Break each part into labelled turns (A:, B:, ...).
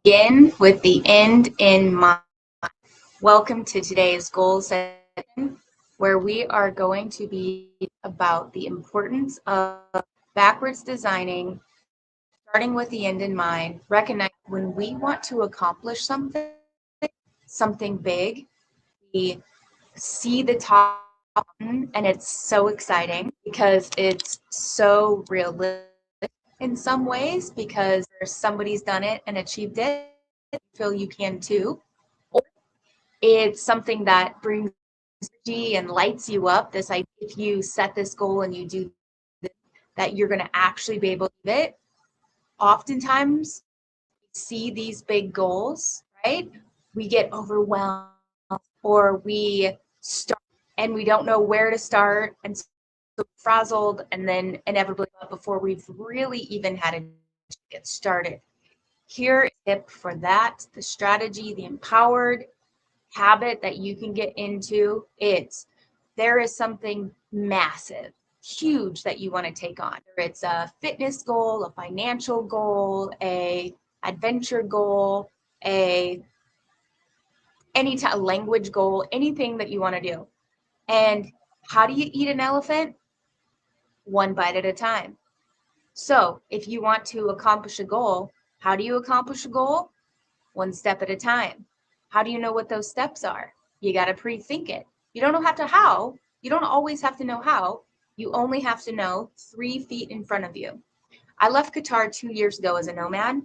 A: Begin with the end in mind. Welcome to today's goal session, where we are going to be about the importance of backwards designing, starting with the end in mind. Recognize when we want to accomplish something big, we see the top and it's so exciting because it's so realistic in some ways, because somebody's done it and achieved it, you feel you can too. Or it's something that brings energy and lights you up. This idea, if you set this goal and you do this, that you're going to actually be able to do it. Oftentimes, see these big goals, right? We get overwhelmed, or we start and we don't know where to start, and so frazzled, and then inevitably before we've really even had a get started. Here is a tip for that, the strategy, the empowered habit that you can get into. There is something massive, huge that you want to take on. It's a fitness goal, a financial goal, a adventure goal, any type of language goal, anything that you want to do. And how do you eat an elephant? One bite at a time. So if you want to accomplish a goal, how do you accomplish a goal? One step at a time. How do you know what those steps are? You got to pre-think it. You don't have to how. You don't always have to know how. You only have to know 3 feet in front of you. I left Qatar 2 years ago as a nomad.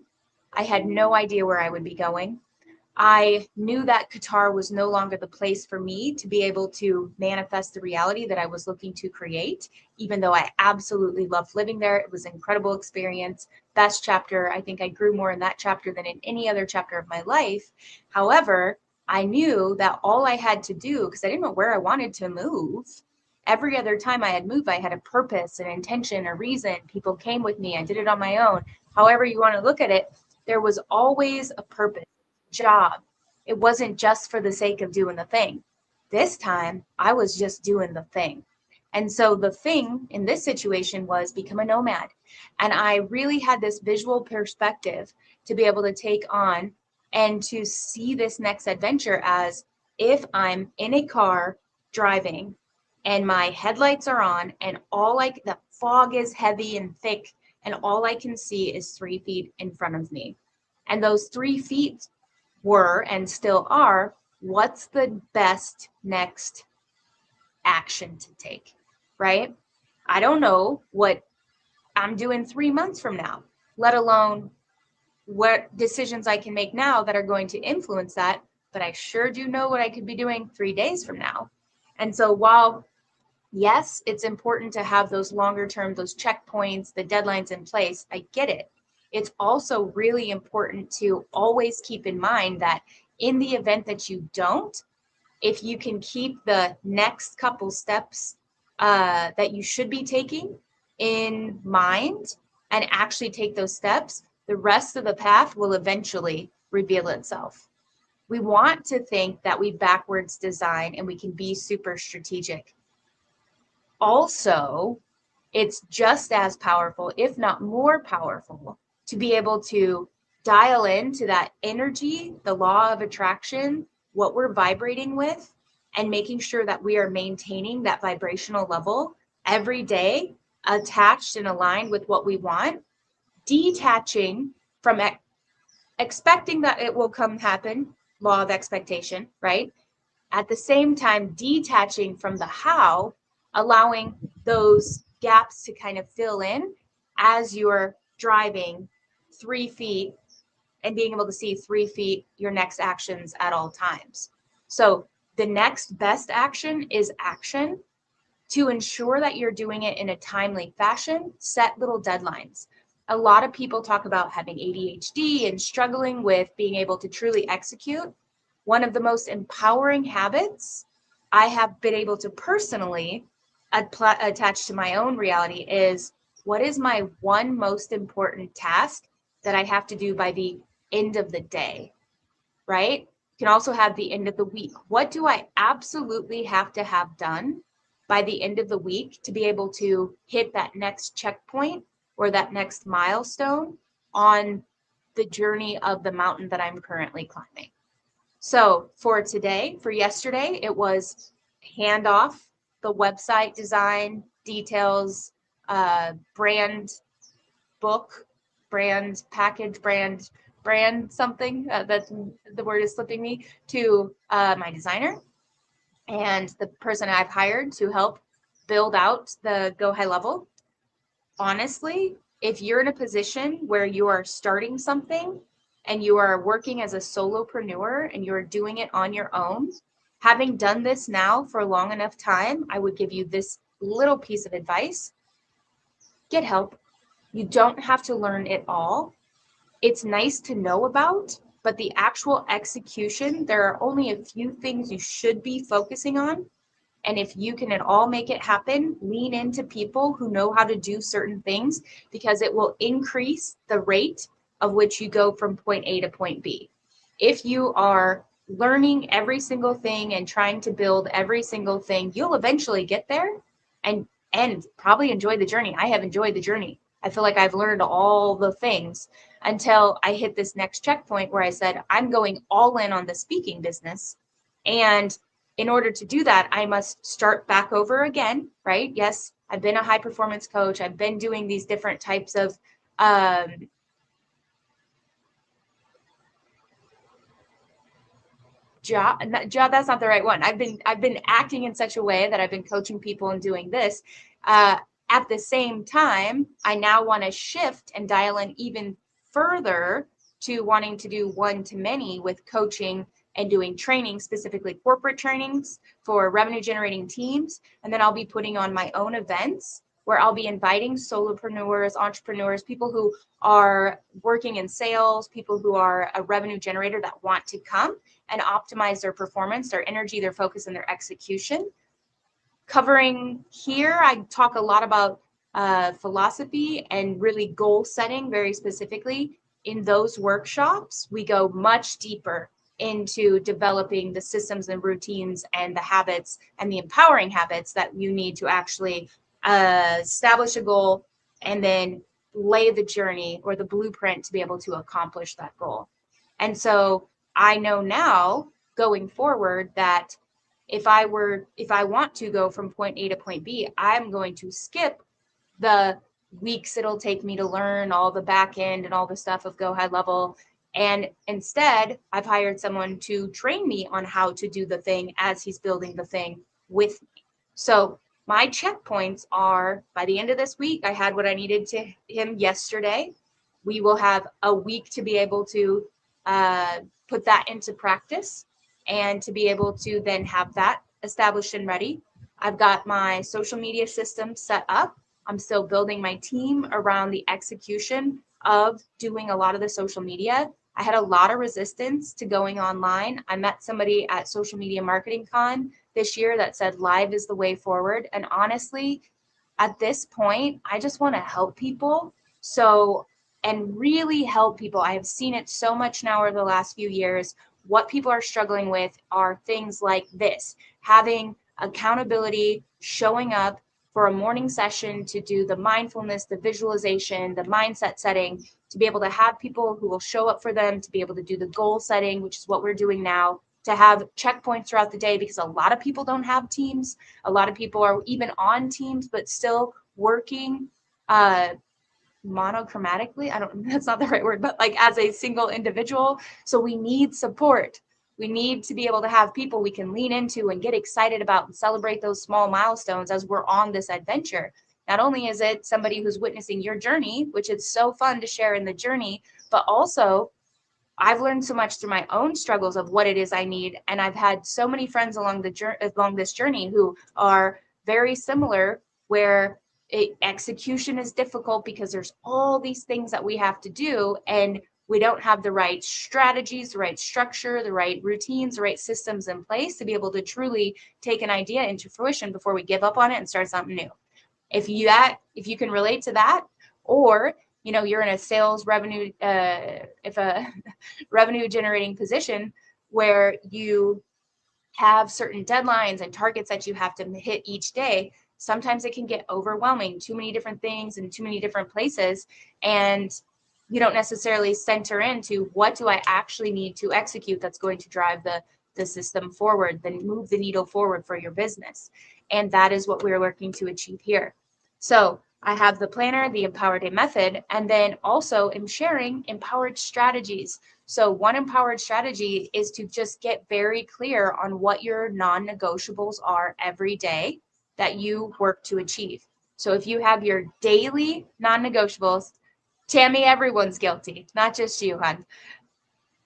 A: I had no idea where I would be going. I knew that Qatar was no longer the place for me to be able to manifest the reality that I was looking to create, even though I absolutely loved living there. It was an incredible experience. Best chapter. I think I grew more in that chapter than in any other chapter of my life. However, I knew that all I had to do, because I didn't know where I wanted to move. Every other time I had moved, I had a purpose, an intention, a reason. People came with me. I did it on my own. However you want to look at it, there was always a purpose. Job. It wasn't just for the sake of doing the thing. This time, I was just doing the thing. And so the thing in this situation was become a nomad. And I really had this visual perspective to be able to take on and to see this next adventure as if I'm in a car driving and my headlights are on and the fog is heavy and thick and all I can see is 3 feet in front of me. And those 3 feet were and still are, what's the best next action to take, right? I don't know what I'm doing 3 months from now, let alone what decisions I can make now that are going to influence that, but I sure do know what I could be doing 3 days from now. And so while yes, it's important to have those longer term, those checkpoints, the deadlines in place, I get it. It's also really important to always keep in mind that in the event that you don't, if you can keep the next couple steps that you should be taking in mind and actually take those steps, the rest of the path will eventually reveal itself. We want to think that we backwards design and we can be super strategic. Also, it's just as powerful, if not more powerful, to be able to dial into that energy, the law of attraction, what we're vibrating with, and making sure that we are maintaining that vibrational level every day, attached and aligned with what we want, detaching from expecting that it will come happen, law of expectation, right? At the same time, detaching from the how, allowing those gaps to kind of fill in as you're driving 3 feet and being able to see 3 feet your next actions at all times. So the next best action is action. To ensure that you're doing it in a timely fashion, set little deadlines. A lot of people talk about having ADHD and struggling with being able to truly execute. One of the most empowering habits I have been able to personally attach to my own reality is, what is my one most important task that I have to do by the end of the day, right? You can also have the end of the week. What do I absolutely have to have done by the end of the week to be able to hit that next checkpoint or that next milestone on the journey of the mountain that I'm currently climbing. So for yesterday, it was hand off the website design, details, brand book, brand package, brand something, that the word is slipping me, to my designer and the person I've hired to help build out the Go High Level. Honestly, if you're in a position where you are starting something and you are working as a solopreneur and you're doing it on your own, having done this now for a long enough time, I would give you this little piece of advice. Get help. You don't have to learn it all. It's nice to know about, but the actual execution, there are only a few things you should be focusing on. And if you can at all make it happen, lean into people who know how to do certain things, because it will increase the rate of which you go from point A to point B. If you are learning every single thing and trying to build every single thing, you'll eventually get there and probably enjoy the journey. I have enjoyed the journey. I feel like I've learned all the things until I hit this next checkpoint where I said, I'm going all in on the speaking business. And in order to do that, I must start back over again, right? Yes, I've been a high performance coach. I've been doing these different types of job. That's not the right one. I've been acting in such a way that I've been coaching people and doing this. At the same time, I now want to shift and dial in even further to wanting to do one-to-many with coaching and doing training, specifically corporate trainings for revenue generating teams. And then I'll be putting on my own events where I'll be inviting solopreneurs, entrepreneurs, people who are working in sales, people who are a revenue generator that want to come and optimize their performance, their energy, their focus, and their execution. Covering here, I talk a lot about philosophy and really goal setting very specifically. In those workshops, we go much deeper into developing the systems and routines and the habits and the empowering habits that you need to actually establish a goal and then lay the journey or the blueprint to be able to accomplish that goal. And so I know now going forward that if I want to go from point A to point B, I'm going to skip the weeks it'll take me to learn all the back end and all the stuff of Go High Level. And instead, I've hired someone to train me on how to do the thing as he's building the thing with me. So my checkpoints are, by the end of this week, I had what I needed to him yesterday. We will have a week to be able to put that into practice and to be able to then have that established and ready. I've got my social media system set up. I'm still building my team around the execution of doing a lot of the social media. I had a lot of resistance to going online. I met somebody at Social Media Marketing Con this year that said live is the way forward. And honestly, at this point, I just want to help people. And really help people. I have seen it so much now over the last few years. What people are struggling with are things like this: having accountability, showing up for a morning session to do the mindfulness, the visualization, the mindset setting, to be able to have people who will show up for them, to be able to do the goal setting, which is what we're doing now, to have checkpoints throughout the day, because a lot of people don't have teams. A lot of people are even on teams, but still working monochromatically. That's not the right word, but like as a single individual. So we need support. We need to be able to have people we can lean into and get excited about and celebrate those small milestones as we're on this adventure. Not only is it somebody who's witnessing your journey, which is so fun to share in the journey, but also I've learned so much through my own struggles of what it is I need. And I've had so many friends along this journey who are very similar, where execution is difficult because there's all these things that we have to do, and we don't have the right strategies, the right structure, the right routines, the right systems in place to be able to truly take an idea into fruition before we give up on it and start something new. If you can relate to that, or you're in a sales revenue, if a revenue generating position where you have certain deadlines and targets that you have to hit each day, sometimes it can get overwhelming, too many different things in too many different places. And you don't necessarily center into what do I actually need to execute that's going to drive the system forward, then move the needle forward for your business. And that is what we're working to achieve here. So I have the planner, the Empowered Day method, and then also am sharing empowered strategies. So one empowered strategy is to just get very clear on what your non-negotiables are every day that you work to achieve. So if you have your daily non-negotiables, Tammy, everyone's guilty, not just you, hon.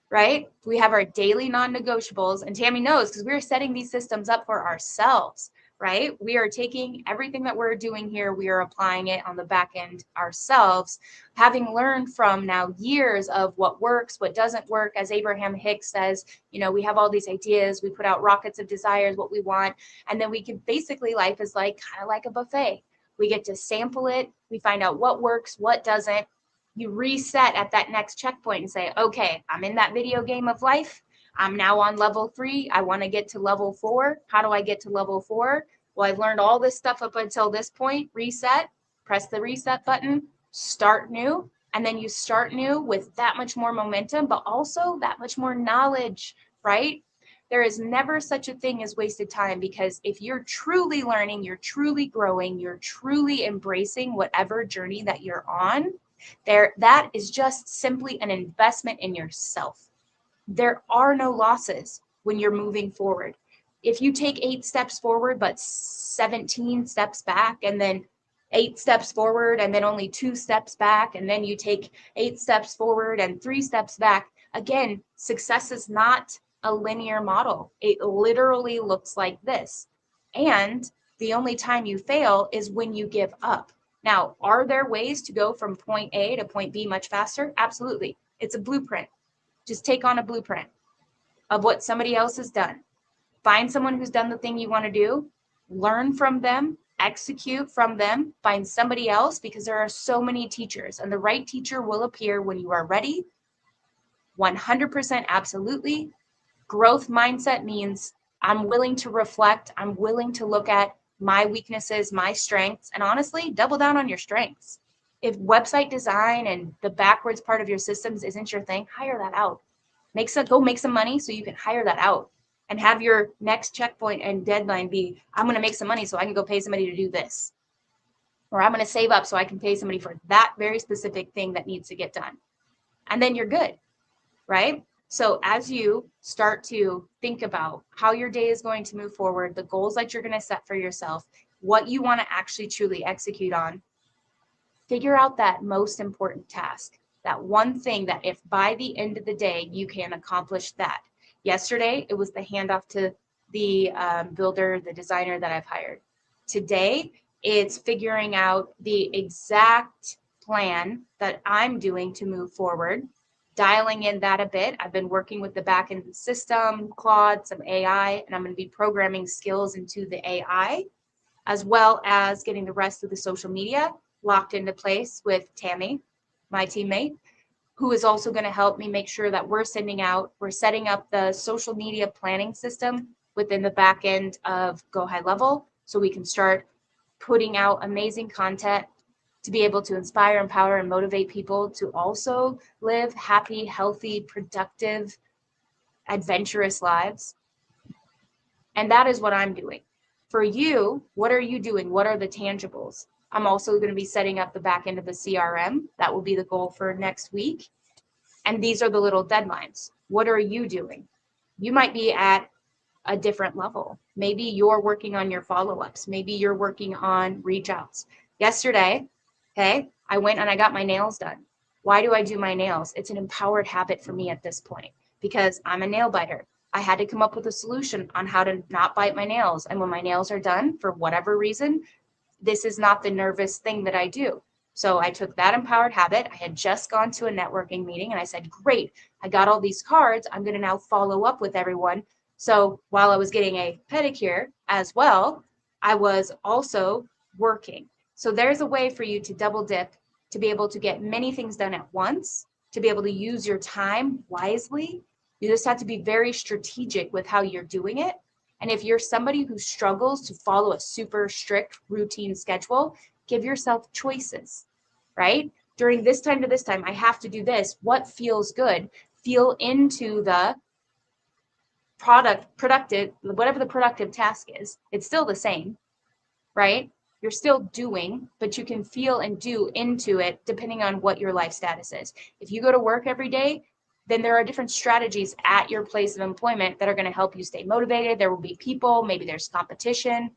A: Right? We have our daily non-negotiables, and Tammy knows because we're setting these systems up for ourselves, right? We are taking everything that we're doing here, we are applying it on the back end ourselves, having learned from now years of what works, what doesn't work. As Abraham Hicks says, you know, we have all these ideas, we put out rockets of desires, what we want, and then we can basically, life is like kind of like a buffet. We get to sample it, we find out what works, what doesn't. You reset at that next checkpoint and say, okay, I'm in that video game of life. I'm now on level 3. I want to get to level 4. How do I get to level 4? Well, I've learned all this stuff up until this point. Reset, press the reset button, start new. And then you start new with that much more momentum, but also that much more knowledge, right? There is never such a thing as wasted time, because if you're truly learning, you're truly growing, you're truly embracing whatever journey that you're on, that is just simply an investment in yourself. There are no losses when you're moving forward. If you take 8 steps forward but 17 steps back, and then 8 steps forward and then only 2 steps back, and then you take 8 steps forward and 3 steps back, again, success is not a linear model. It literally looks like this. And the only time you fail is when you give up. Now, are there ways to go from point A to point B much faster? Absolutely. It's a blueprint. Just take on a blueprint of what somebody else has done. Find someone who's done the thing you want to do, learn from them, execute from them, find somebody else, because there are so many teachers, and the right teacher will appear when you are ready. 100% absolutely. Growth mindset means I'm willing to reflect, I'm willing to look at my weaknesses, my strengths, and honestly, double down on your strengths. If website design and the backwards part of your systems isn't your thing, hire that out. Go make some money so you can hire that out, and have your next checkpoint and deadline be, I'm going to make some money so I can go pay somebody to do this. Or I'm going to save up so I can pay somebody for that very specific thing that needs to get done. And then you're good, right? So as you start to think about how your day is going to move forward, the goals that you're going to set for yourself, what you want to actually truly execute on, figure out that most important task, that one thing that if by the end of the day you can accomplish that. Yesterday, it was the handoff to the builder, the designer that I've hired. Today, it's figuring out the exact plan that I'm doing to move forward, dialing in that a bit. I've been working with the backend system, Claude, some AI, and I'm going to be programming skills into the AI, as well as getting the rest of the social media locked into place with Tammy, my teammate, who is also going to help me make sure that we're setting up the social media planning system within the back end of Go High Level, so we can start putting out amazing content to be able to inspire, empower, and motivate people to also live happy, healthy, productive, adventurous lives. And that is what I'm doing. For you, what are you doing? What are the tangibles? I'm also going to be setting up the back end of the CRM. That will be the goal for next week. And these are the little deadlines. What are you doing? You might be at a different level. Maybe you're working on your follow-ups. Maybe you're working on reach outs. Yesterday, okay, I went and I got my nails done. Why do I do my nails? It's an empowered habit for me at this point, because I'm a nail biter. I had to come up with a solution on how to not bite my nails. And when my nails are done, for whatever reason, this is not the nervous thing that I do. So I took that empowered habit. I had just gone to a networking meeting and I said, great, I got all these cards. I'm going to now follow up with everyone. So while I was getting a pedicure as well, I was also working. So there's a way for you to double dip, to be able to get many things done at once, to be able to use your time wisely. You just have to be very strategic with how you're doing it. And if you're somebody who struggles to follow a super strict routine schedule, give yourself choices, right? during this time to this time, I have to do this. What feels good? Feel into the productive, whatever the productive task is. It's still the same, right? You're still doing, but you can feel and do into it depending on what your life status is. If you go to work every day, then there are different strategies at your place of employment that are going to help you stay motivated. There will be people, maybe there's competition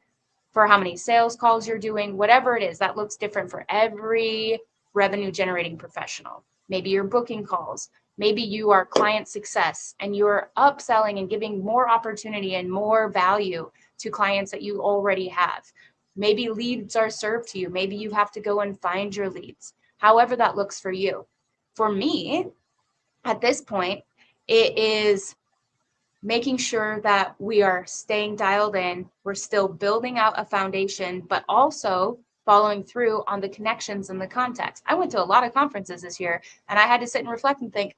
A: for how many sales calls you're doing, whatever it is, that looks different for every revenue generating professional. Maybe you're booking calls. Maybe you are client success and you're upselling and giving more opportunity and more value to clients that you already have. Maybe leads are served to you. Maybe you have to go and find your leads, however that looks for you. For me, at this point, it is making sure that we are staying dialed in, we're still building out a foundation, but also following through on the connections and the contacts. I went to a lot of conferences this year and I had to sit and reflect and think,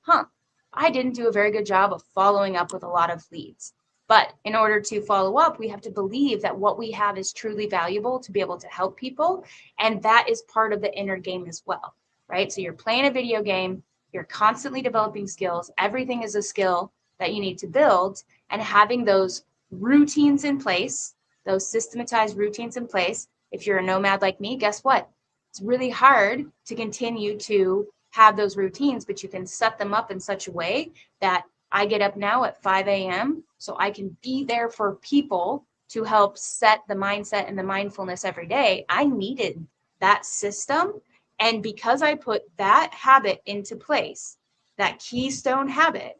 A: I didn't do a very good job of following up with a lot of leads. But in order to follow up, we have to believe that what we have is truly valuable to be able to help people. And that is part of the inner game as well, right? So you're playing a video game, you're constantly developing skills. Everything is a skill that you need to build, and having those routines in place, those systematized routines in place. If you're a nomad like me, guess what? It's really hard to continue to have those routines, but you can set them up in such a way that I get up now at 5 a.m. so I can be there for people to help set the mindset and the mindfulness every day. I needed that system. And because I put that habit into place, that keystone habit,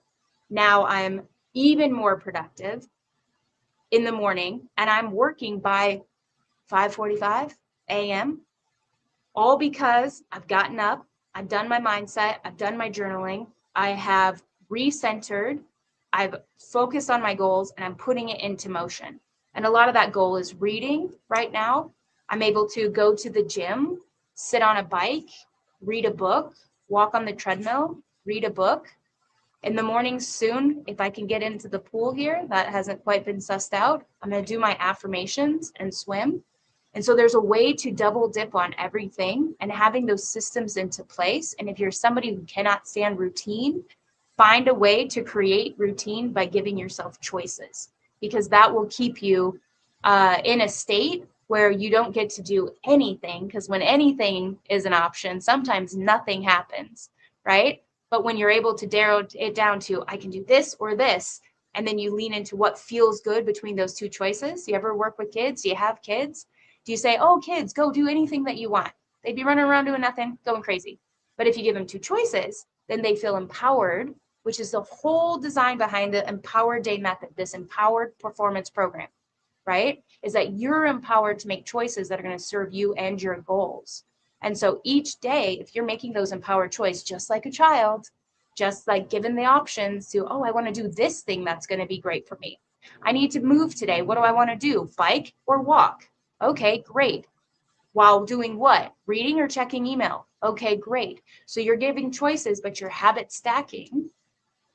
A: now I'm even more productive in the morning, and I'm working by 5:45 a.m. all because I've gotten up, I've done my mindset, I've done my journaling, I have recentered, I've focused on my goals, and I'm putting it into motion. And a lot of that goal is reading right now. I'm able to go to the gym, sit on a bike, read a book, walk on the treadmill, read a book. In the mornings soon, if I can get into the pool here, that hasn't quite been sussed out, I'm going to do my affirmations and swim. And so there's a way to double dip on everything and having those systems into place. And if you're somebody who cannot stand routine, find a way to create routine by giving yourself choices, because that will keep you in a state where you don't get to do anything, because when anything is an option, sometimes nothing happens, right? But when you're able to narrow it down to, I can do this or this, and then you lean into what feels good between those two choices. You ever work with kids? Do you have kids? Do you say, oh, kids, go do anything that you want? They'd be running around doing nothing, going crazy. But if you give them two choices, then they feel empowered, which is the whole design behind the Empowered Day method, this empowered performance program, right? Is that you're empowered to make choices that are going to serve you and your goals. And so each day, if you're making those empowered choices, just like a child, just like given the options to, oh, I want to do this thing that's going to be great for me. I need to move today. What do I want to do? Bike or walk? Okay, great. While doing what? Reading or checking email? Okay, great. So you're giving choices, but you're habit stacking,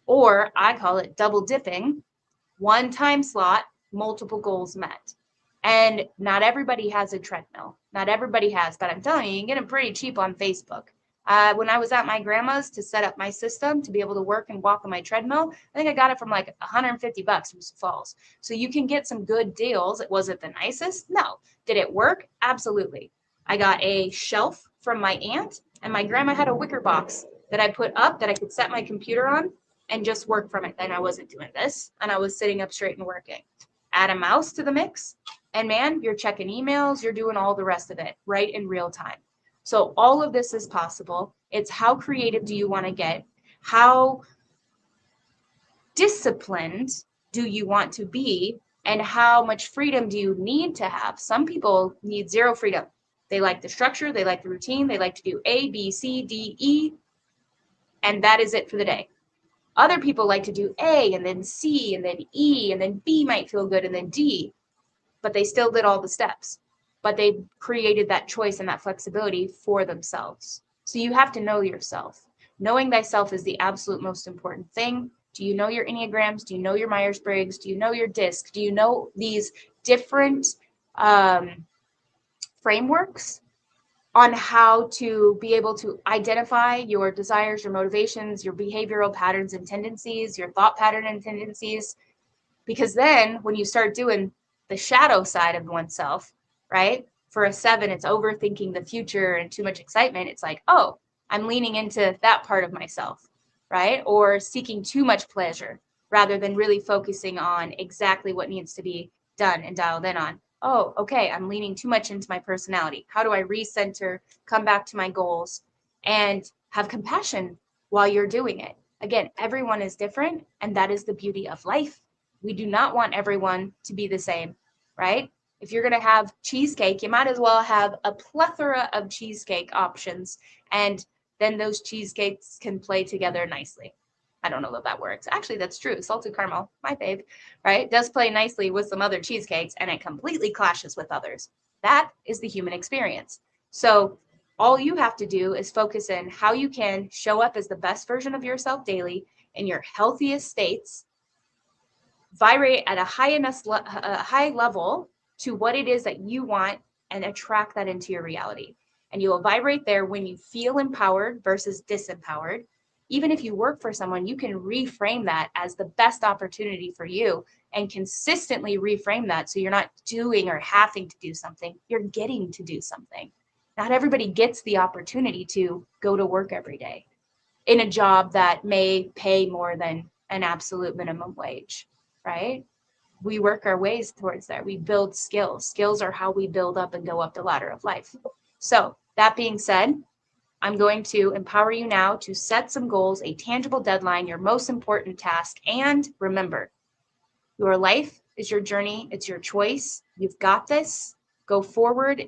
A: or I call it double dipping, one time slot, multiple goals met. And not everybody has a treadmill. Not everybody has, but I'm telling you, you can get them pretty cheap on Facebook. When I was at my grandma's to set up my system to be able to work and walk on my treadmill, I think I got it from like $150 from Sioux Falls. So you can get some good deals. Was it the nicest? No. Did it work? Absolutely. I got a shelf from my aunt, and my grandma had a wicker box that I put up that I could set my computer on and just work from it. Then I wasn't doing this, and I was sitting up straight and working. Add a mouse to the mix, and man, you're checking emails, you're doing all the rest of it right in real time. So all of this is possible. It's how creative do you want to get? How disciplined do you want to be? And how much freedom do you need to have? Some people need zero freedom. They like the structure, they like the routine, they like to do A, B, C, D, E, and that is it for the day. Other people like to do A and then C and then E, and then B might feel good, and then D, but they still did all the steps. But they created that choice and that flexibility for themselves. So you have to know yourself. Knowing thyself is the absolute most important thing. Do you know your Enneagrams? Do you know your Myers-Briggs? Do you know your DISC? Do you know these different frameworks on how to be able to identify your desires, your motivations, your behavioral patterns and tendencies, your thought pattern and tendencies. Because then when you start doing the shadow side of oneself, right? For a 7, it's overthinking the future and too much excitement. It's like, oh, I'm leaning into that part of myself, right? Or seeking too much pleasure rather than really focusing on exactly what needs to be done and dialed in on. Oh, okay, I'm leaning too much into my personality. How do I recenter, come back to my goals, and have compassion while you're doing it? Again, everyone is different, and that is the beauty of life. We do not want everyone to be the same, right? If you're going to have cheesecake, you might as well have a plethora of cheesecake options, and then those cheesecakes can play together nicely. I don't know if that works. Actually, that's true. Salted caramel, my fave, right? Does play nicely with some other cheesecakes, and it completely clashes with others. That is the human experience. So all you have to do is focus in how you can show up as the best version of yourself daily in your healthiest states, vibrate at a high level to what it is that you want, and attract that into your reality. And you will vibrate there when you feel empowered versus disempowered. Even if you work for someone, you can reframe that as the best opportunity for you and consistently reframe that so you're not doing or having to do something, you're getting to do something. Not everybody gets the opportunity to go to work every day in a job that may pay more than an absolute minimum wage, right? We work our ways towards there. We build skills. Skills are how we build up and go up the ladder of life. So, that being said, I'm going to empower you now to set some goals, a tangible deadline, your most important task. And remember, your life is your journey, it's your choice. You've got this. Go forward,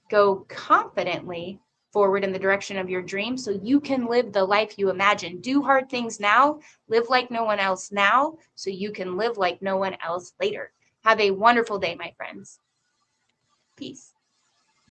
A: go confidently forward in the direction of your dream so you can live the life you imagine. Do hard things now, live like no one else now, so you can live like no one else later. Have a wonderful day, my friends. Peace.